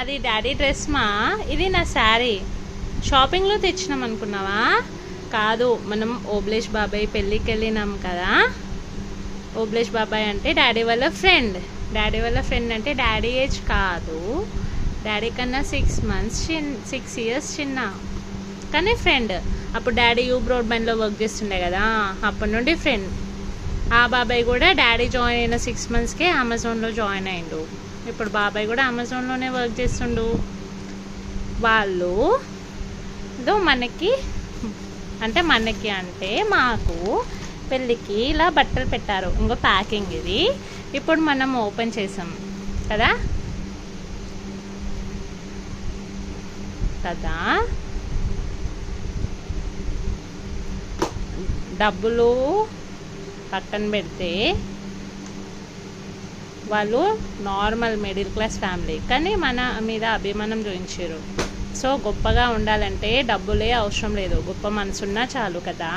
అది daddy dress మా, ఇది నా శారీ. షాపింగ్లో తెచ్చినాం అనుకున్నావా? కాదు, మనం ఓబ్లేష్ బాబాయ్ పెళ్ళికి వెళ్ళినాం కదా. ఓబ్లేష్ బాబాయ్ అంటే డాడీ వాళ్ళ ఫ్రెండ్. డాడీ వాళ్ళ ఫ్రెండ్ అంటే డాడీ ఏజ్ కాదు, డాడీ కన్నా 6 years చిన్న, కానీ ఫ్రెండ్. అప్పుడు డాడీ యూబ్ రోడ్ బండ్లో వర్క్ చేస్తుండే కదా, అప్పటి నుండి ఫ్రెండ్. ఆ బాబాయ్ కూడా డాడీ జాయిన్ అయిన 6 monthsకే అమెజాన్లో జాయిన్ అయిండు. ఇప్పుడు బాబాయ్ కూడా అమెజాన్లోనే వర్క్ చేస్తుండు. వాళ్ళు మనకి అంటే మాకు పెళ్ళికి ఇలా బట్టలు పెట్టారు. ఇంకో ప్యాకింగ్ ఇది ఇప్పుడు మనం ఓపెన్ చేసాం కదా డబ్బులు పక్కన పెడితే వాళ్ళు నార్మల్ మిడిల్ క్లాస్ ఫ్యామిలీ, కానీ మన మీద అభిమానం చూపించారు. సో గొప్పగా ఉండాలంటే డబ్బులే అవసరం లేదు, గొప్ప మనసున్నా చాలు కదా.